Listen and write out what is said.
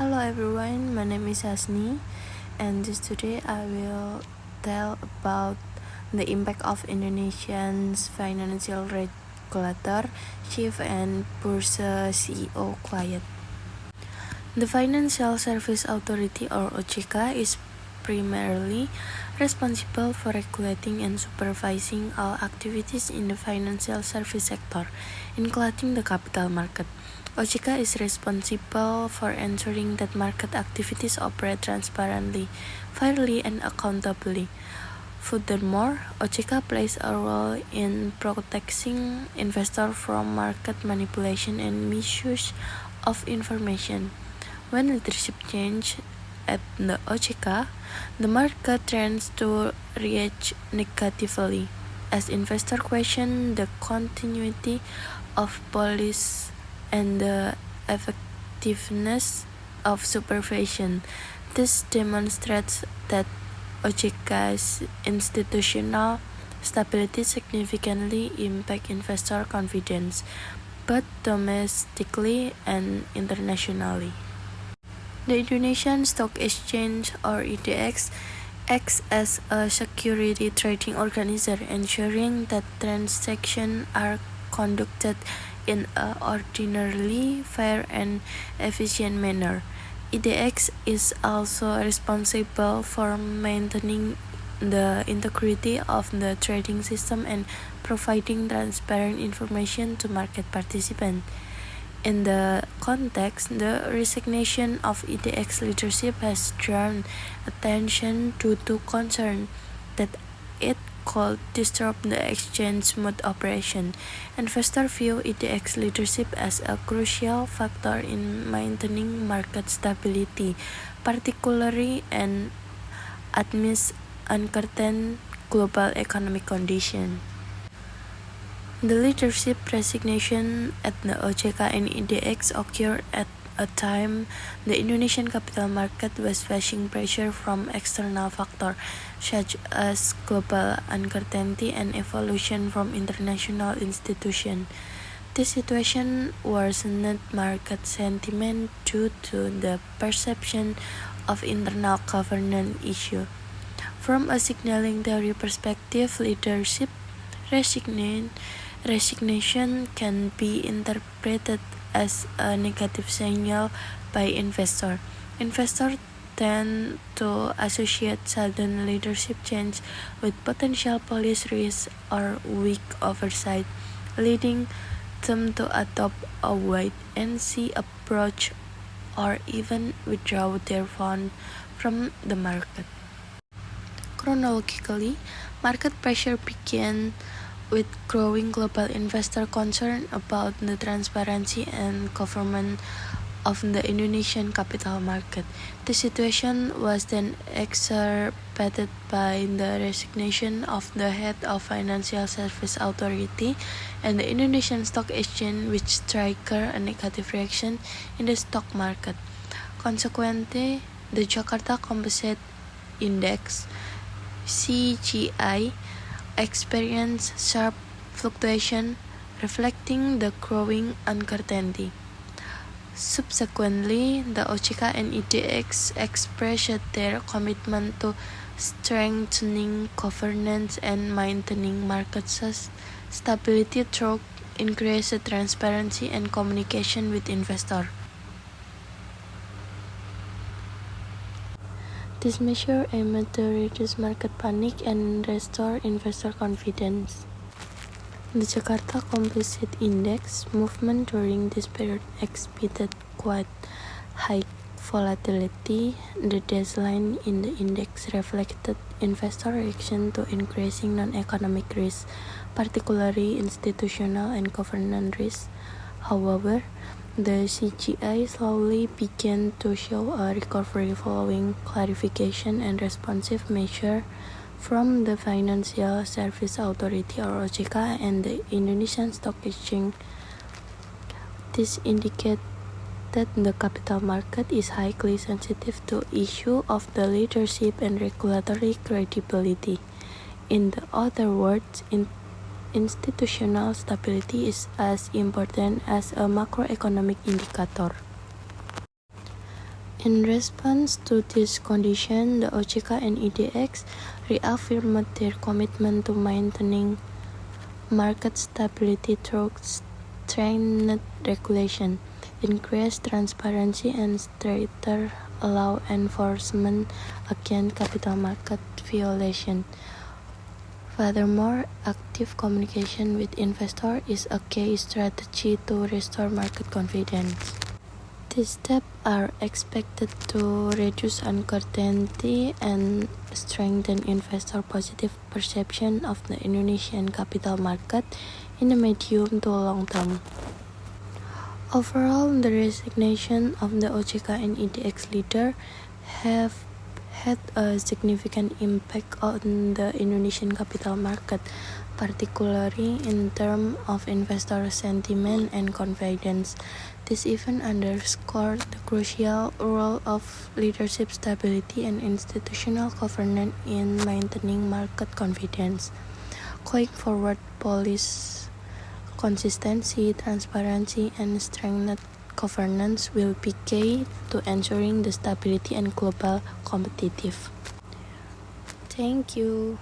Hello everyone, my name is Hasni, and today I will tell about the impact of Indonesian's financial regulator, chief and Bursa CEO quiet. The Financial Service Authority or OJK is primarily responsible for regulating and supervising all activities in the financial service sector, including the capital market. OJK is responsible for ensuring that market activities operate transparently, fairly, and accountably. Furthermore, OJK plays a role in protecting investors from market manipulation and misuse of information. When leadership change at the OJK, the market tends to react negatively, as investors question the continuity of policy and the effectiveness of supervision. This demonstrates that OJK's institutional stability significantly impacts investor confidence, both domestically and internationally. The Indonesian Stock Exchange, or IDX, acts as a security trading organizer, ensuring that transactions are conducted in an ordinarily fair and efficient manner. IDX is also responsible for maintaining the integrity of the trading system and providing transparent information to market participants. In the context, the resignation of IDX leadership has drawn attention due to concern that it could disrupt the exchange smooth operation. Investors view IDX leadership as a crucial factor in maintaining market stability, particularly amidst uncertain global economic conditions. The leadership resignation at the OJK and IDX occurred at a time the Indonesian capital market was facing pressure from external factors such as global uncertainty and evolution from international institutions. This situation worsened market sentiment due to the perception of internal governance issues. From a signaling theory perspective, leadership resignation can be interpreted as a negative signal by investors. Investors tend to associate sudden leadership change with potential policy risks or weak oversight, leading them to adopt a wait-and-see approach or even withdraw their funds from the market. Chronologically, market pressure began with growing global investor concern about the transparency and governance of the Indonesian capital market. The situation was then exacerbated by the resignation of the head of Financial Service Authority and the Indonesian Stock Exchange, which triggered a negative reaction in the stock market. Consequently, the Jakarta Composite Index (CGI) experienced sharp fluctuation, reflecting the growing uncertainty. Subsequently, the OJK and IDX expressed their commitment to strengthening governance and maintaining market stability through increased transparency and communication with investors. This measure aimed to reduce market panic and restore investor confidence. The Jakarta Composite Index movement during this period exhibited quite high volatility. The decline in the index reflected investor reaction to increasing non-economic risks, particularly institutional and governance risks. However, the CGI slowly began to show a recovery following clarification and responsive measures from the Financial Service Authority or OJK and the Indonesian Stock Exchange. This indicates that the capital market is highly sensitive to issues of the leadership and regulatory credibility. In other words, institutional stability is as important as a macroeconomic indicator. In response to this condition, the OJK and IDX reaffirmed their commitment to maintaining market stability through strengthened regulation, increased transparency, and stricter law enforcement against capital market violation. Furthermore, active communication with investors is a key strategy to restore market confidence. These steps are expected to reduce uncertainty and strengthen investor positive perception of the Indonesian capital market in the medium to long term. Overall, the resignation of the OJK and IDX leader have had a significant impact on the Indonesian capital market, particularly in terms of investor sentiment and confidence. This event underscored the crucial role of leadership stability and institutional governance in maintaining market confidence. Going forward, policy consistency, transparency, and strengthened governance will be key to ensuring the stability and global competitive. Thank you.